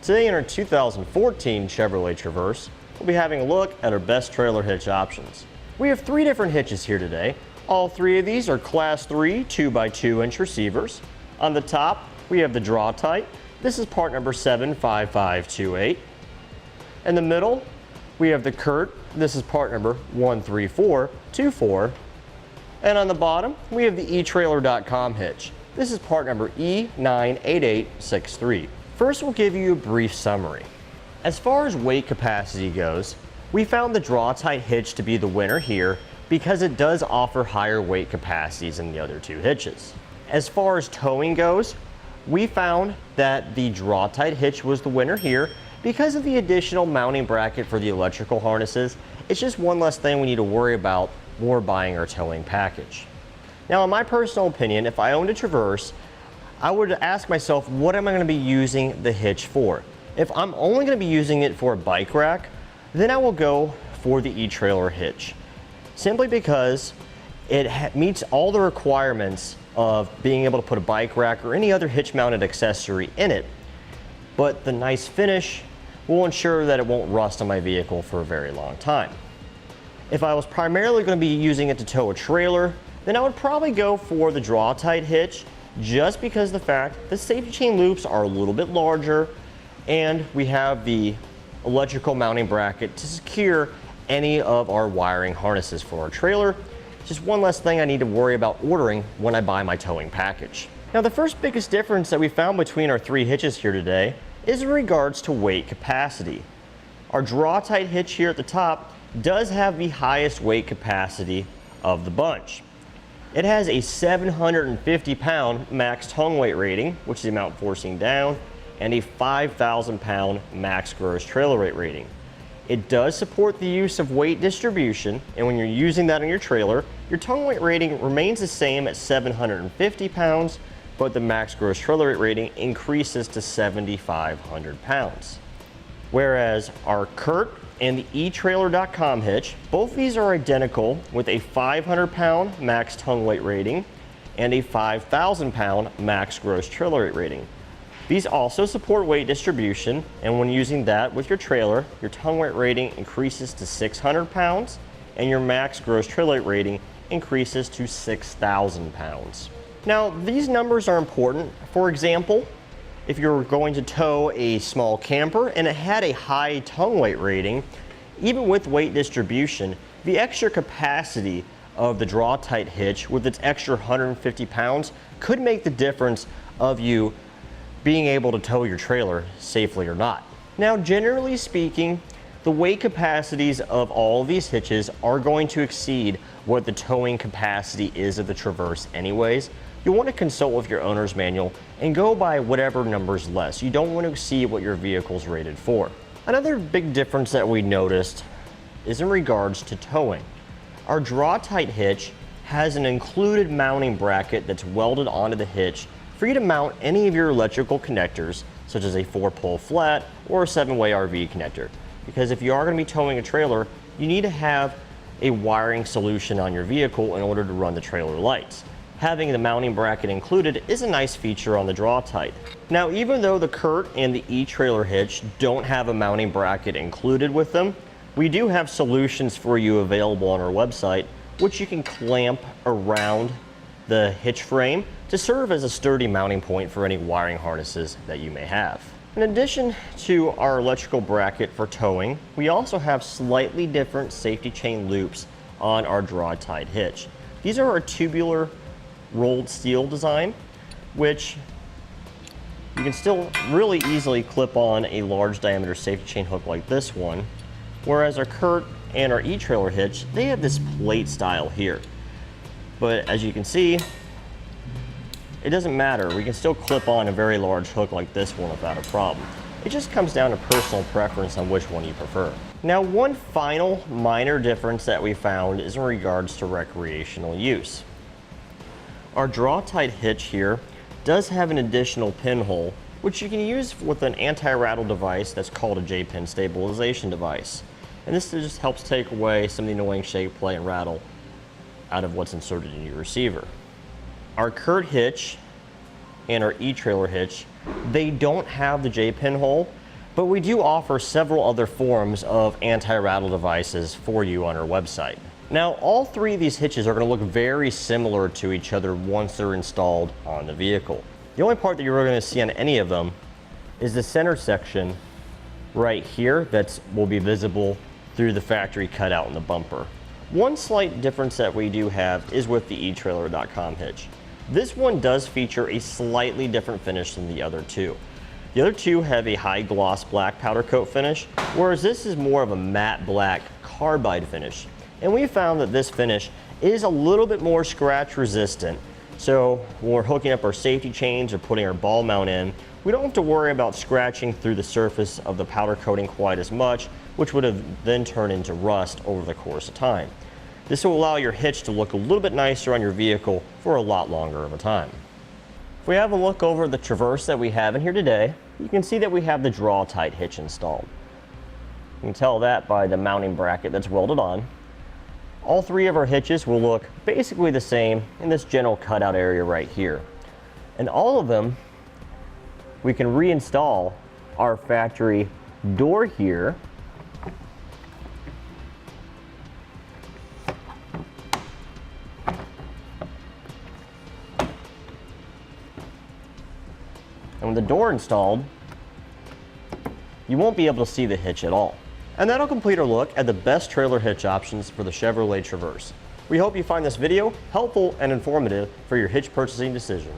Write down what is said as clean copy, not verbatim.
Today in our 2014 Chevrolet Traverse, we'll be having a look at our best trailer hitch options. We have 3 different hitches here today. All 3 of these are Class 3 2x2 inch receivers. On the top, we have the Draw-Tite. This is part number 75528. In the middle, we have the Curt. This is part number 13424. And on the bottom, we have the Etrailer.com hitch. This is part number E98863. First, we'll give you a brief summary. As far as weight capacity goes, we found the Draw-Tite hitch to be the winner here because it does offer higher weight capacities than the other 2 hitches. As far as towing goes, we found that the Draw-Tite hitch was the winner here because of the additional mounting bracket for the electrical harnesses. It's just one less thing we need to worry about when we're buying our towing package. Now, in my personal opinion, if I owned a Traverse, I would ask myself, what am I going to be using the hitch for? If I'm only going to be using it for a bike rack, then I will go for the Etrailer hitch. Simply because it meets all the requirements of being able to put a bike rack or any other hitch mounted accessory in it, but the nice finish will ensure that it won't rust on my vehicle for a very long time. If I was primarily going to be using it to tow a trailer, then I would probably go for the Draw-Tite hitch, just because of the fact the safety chain loops are a little bit larger and we have the electrical mounting bracket to secure any of our wiring harnesses for our trailer. Just one less thing I need to worry about ordering when I buy my towing package. Now, the first biggest difference that we found between our 3 hitches here today is in regards to weight capacity. Our Draw-Tite hitch here at the top does have the highest weight capacity of the bunch. It has a 750 pound max tongue weight rating, which is the amount forcing down, and a 5,000 pound max gross trailer weight rating. It does support the use of weight distribution, and when you're using that on your trailer, your tongue weight rating remains the same at 750 pounds, but the max gross trailer weight rating increases to 7,500 pounds. Whereas our Curt and the Etrailer.com hitch, both these are identical with a 500 pound max tongue weight rating and a 5,000 pound max gross trailer weight rating. These also support weight distribution, and when using that with your trailer, your tongue weight rating increases to 600 pounds and your max gross trailer weight rating increases to 6,000 pounds. Now, these numbers are important. For example, if you're going to tow a small camper and it had a high tongue weight rating, even with weight distribution, the extra capacity of the Draw-Tite hitch with its extra 150 pounds could make the difference of you being able to tow your trailer safely or not. Now, generally speaking, the weight capacities of all of these hitches are going to exceed what the towing capacity is of the Traverse anyways. You'll want to consult with your owner's manual and go by whatever number's less. You don't want to exceed what your vehicle's rated for. Another big difference that we noticed is in regards to towing. Our Draw-Tite hitch has an included mounting bracket that's welded onto the hitch for you to mount any of your electrical connectors, such as a 4-pole flat or a 7-way RV connector. Because if you are going to be towing a trailer, you need to have a wiring solution on your vehicle in order to run the trailer lights. Having the mounting bracket included is a nice feature on the Draw-Tite. Now, even though the Curt and the Etrailer hitch don't have a mounting bracket included with them, we do have solutions for you available on our website, which you can clamp around the hitch frame to serve as a sturdy mounting point for any wiring harnesses that you may have. In addition to our electrical bracket for towing, we also have slightly different safety chain loops on our Draw-Tite hitch. These are our tubular rolled steel design, which you can still really easily clip on a large diameter safety chain hook like this one, whereas our Curt and our Etrailer hitch, they have this plate style here. But as you can see, it doesn't matter. We can still clip on a very large hook like this one without a problem. It just comes down to personal preference on which one you prefer. Now, one final minor difference that we found is in regards to recreational use. Our Draw-Tite hitch here does have an additional pinhole, which you can use with an anti-rattle device that's called a J-pin stabilization device. And this just helps take away some of the annoying shake, play, and rattle out of what's inserted in your receiver. Our Curt hitch and our Etrailer hitch, they don't have the J-pin hole. but we do offer several other forms of anti-rattle devices for you on our website. Now, all three of these hitches are going to look very similar to each other once they're installed on the vehicle. The only part that you're going to see on any of them is the center section right here that will be visible through the factory cutout in the bumper. One slight difference that we do have is with the Etrailer.com hitch. This one does feature a slightly different finish than the other two. The other two have a high gloss black powder coat finish, whereas this is more of a matte black carbide finish. And we found that this finish is a little bit more scratch resistant. So when we're hooking up our safety chains or putting our ball mount in, we don't have to worry about scratching through the surface of the powder coating quite as much, which would have then turned into rust over the course of time. This will allow your hitch to look a little bit nicer on your vehicle for a lot longer of a time. If we have a look over the Traverse that we have in here today, you can see that we have the Draw-Tite hitch installed. You can tell that by the mounting bracket that's welded on. All three of our hitches will look basically the same in this general cutout area right here. And all of them, we can reinstall our factory door here. And with the door installed, you won't be able to see the hitch at all. And that'll complete our look at the best trailer hitch options for the Chevrolet Traverse. We hope you find this video helpful and informative for your hitch purchasing decision.